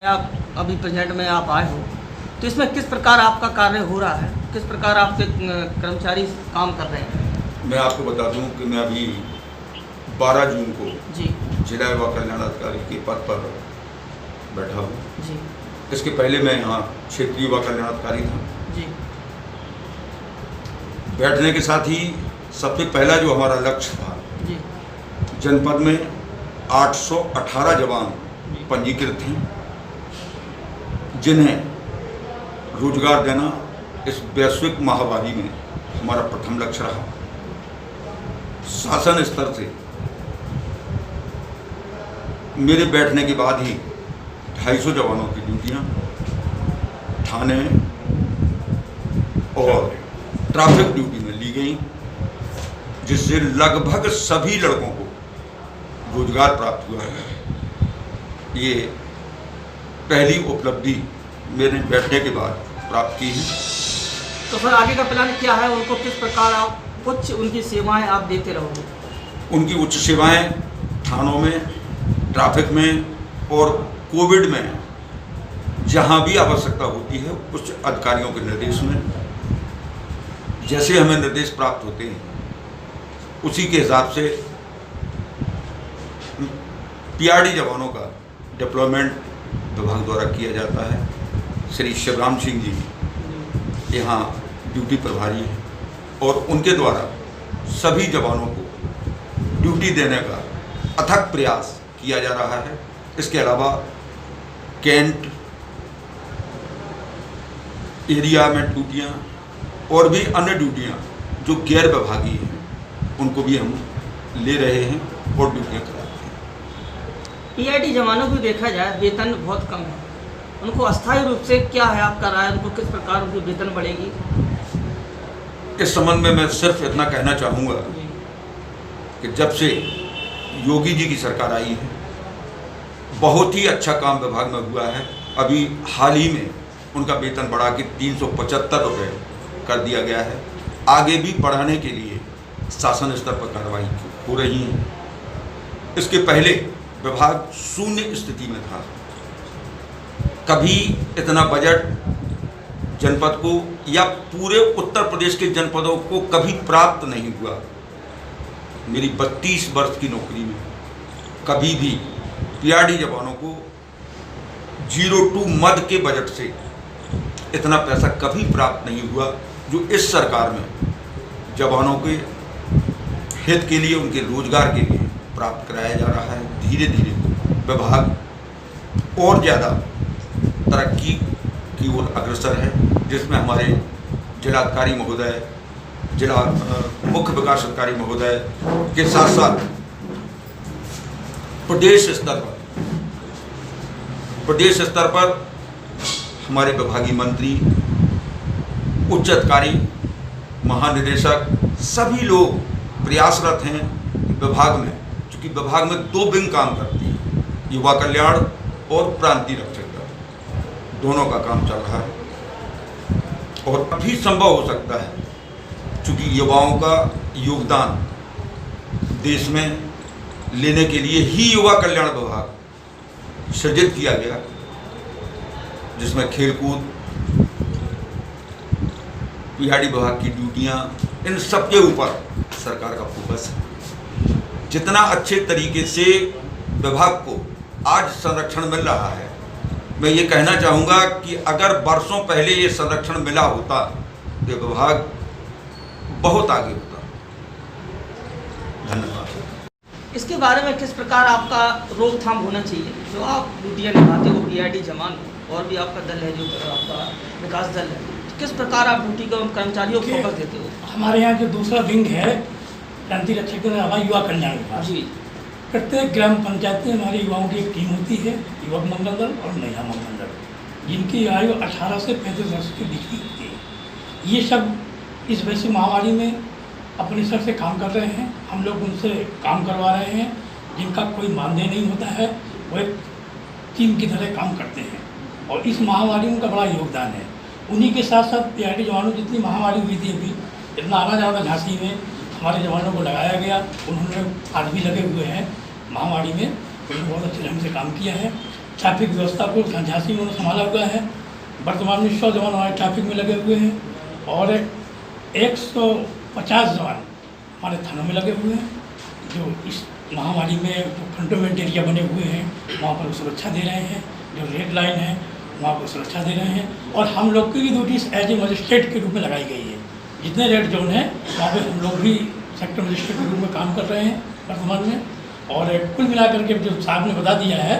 आप अभी प्रेजेंट में आप आए हो, तो इसमें किस प्रकार आपका कार्य हो रहा है, किस प्रकार आपके कर्मचारी काम कर रहे हैं? मैं आपको बता दूं कि मैं अभी 12 जून को जी जिला युवा कल्याण अधिकारी के पद पर बैठा हूँ। जी इसके पहले मैं यहाँ क्षेत्रीय युवा कल्याण अधिकारी था। जी बैठने के साथ ही सबसे पहला जो हमारा लक्ष्य था, जी जनपद में 818 जवान पंजीकृत थे, जिन्हें रोजगार देना इस वैश्विक महामारी में हमारा प्रथम लक्ष्य रहा। शासन स्तर से मेरे बैठने के बाद ही 250 जवानों की ड्यूटियां थाने और ट्रैफिक ड्यूटी में ली गई, जिससे लगभग सभी लड़कों को रोजगार प्राप्त हुआ है। ये पहली उपलब्धि मैंने बैठने के बाद प्राप्त की है। तो सर आगे का प्लान क्या है? उनको किस प्रकार आप उनकी सेवाएं आप देते रहोगे? उनकी उच्च सेवाएं थानों में, ट्रैफिक में और कोविड में जहां भी आवश्यकता होती है, उच्च अधिकारियों के निर्देश में जैसे हमें निर्देश प्राप्त होते हैं, उसी के हिसाब से पीआरडी जवानों का डिप्लॉयमेंट विभाग द्वारा किया जाता है। श्री शिवराम सिंह जी यहाँ ड्यूटी प्रभारी हैं और उनके द्वारा सभी जवानों को ड्यूटी देने का अथक प्रयास किया जा रहा है। इसके अलावा कैंट एरिया में ड्यूटियाँ और भी अन्य ड्यूटियाँ जो गैर विभागीय हैं, उनको भी हम ले रहे हैं और ड्यूटियाँ कराते हैं। पीआरडी जवानों को देखा जाए वेतन बहुत कम है, उनको अस्थायी रूप से क्या है आपका राय, उनको किस प्रकार उनकी वेतन बढ़ेगी? इस संबंध में मैं सिर्फ इतना कहना चाहूँगा कि जब से योगी जी की सरकार आई है, बहुत ही अच्छा काम विभाग में हुआ है। अभी हाल ही में उनका वेतन बढ़ा के 375 रुपये कर दिया गया है। आगे भी बढ़ाने के लिए शासन स्तर पर कार्रवाई हो रही है। इसके पहले विभाग शून्य स्थिति में था, कभी इतना बजट जनपद को या पूरे उत्तर प्रदेश के जनपदों को कभी प्राप्त नहीं हुआ। मेरी 32 वर्ष की नौकरी में कभी भी पीआरडी जवानों को 02 मद के बजट से इतना पैसा कभी प्राप्त नहीं हुआ, जो इस सरकार में जवानों के हित के लिए, उनके रोजगार के लिए प्राप्त कराया जा रहा है। धीरे धीरे विभाग और ज़्यादा तरक्की की ओर अग्रसर है, जिसमें हमारे जिलाधिकारी महोदय, जिला मुख्य विकास अधिकारी महोदय के साथ साथ प्रदेश स्तर पर हमारे विभागीय मंत्री, उच्च अधिकारी, महानिदेशक सभी लोग प्रयासरत हैं विभाग में, क्योंकि विभाग में 2 विंग काम करती है, युवा कल्याण और प्रांतीय रक्षक दल, दोनों का काम चल रहा है। और अभी संभव हो सकता है, क्योंकि युवाओं का योगदान देश में लेने के लिए ही युवा कल्याण विभाग सृजित किया गया, जिसमें खेलकूद, पीआरडी विभाग की ड्यूटियाँ, इन सब के ऊपर सरकार का फोकस है। जितना अच्छे तरीके से विभाग को आज संरक्षण मिल रहा है, मैं ये कहना चाहूँगा कि अगर वर्षों पहले ये संरक्षण मिला होता तो विभाग बहुत आगे होता। धन्यवाद। इसके बारे में किस प्रकार आपका रोकथाम होना चाहिए? जो आप ड्यूटियाँ निभाते हो, पीआरडी जवान और भी आपका दल है, जो आपका विकास दल है, किस प्रकार आप ड्यूटी को कर्मचारियों को फोकस देते हो? हमारे यहाँ जो दूसरा विंग है प्रांतीय रक्षक दल हमारा युवा कल्याण विभाग जी, प्रत्येक ग्राम पंचायत में हमारे युवाओं की एक टीम होती है, युवक मंगल दल और महिला मंगल दल, जिनकी आयु 18 से 35 वर्ष के बीच की होती है। ये सब इस वैश्विक महामारी में अपने स्तर से काम कर रहे हैं। हम लोग उनसे काम करवा रहे हैं। जिनका कोई मानदेय नहीं होता है, वो एक टीम की तरह काम करते हैं और इस महामारी में उनका बड़ा योगदान है। उन्हीं के साथ साथ पीआरडी जवानों जितनी महामारी हुई थी, अभी इतना आना ज़्यादा झांसी में हमारे जवानों को लगाया गया, उन्होंने आज भी लगे हुए हैं महामारी में, उन्होंने बहुत अच्छे ढंग से काम किया है। ट्रैफिक व्यवस्था को झांसी में उन्होंने संभाला हुआ है। वर्तमान में 100 जवान हमारे ट्रैफिक में लगे हुए हैं और 150 जवान हमारे थानों में लगे हुए हैं, जो इस महामारी में जो कंटेनमेंट एरिया बने हुए हैं वहाँ पर सुरक्षा दे रहे हैं, जो रेड लाइन है वहाँ पर सुरक्षा दे रहे हैं। और हम लोग की भी ड्यूटीज एज ए मजिस्ट्रेट के रूप में लगाई गई है। जितने रेड जोन है वहाँ पे हम लोग भी सेक्टर मजिस्ट्रेट के रूप में काम कर रहे हैं वर्तमान में। और कुल मिलाकर के जो साहब ने बता दिया है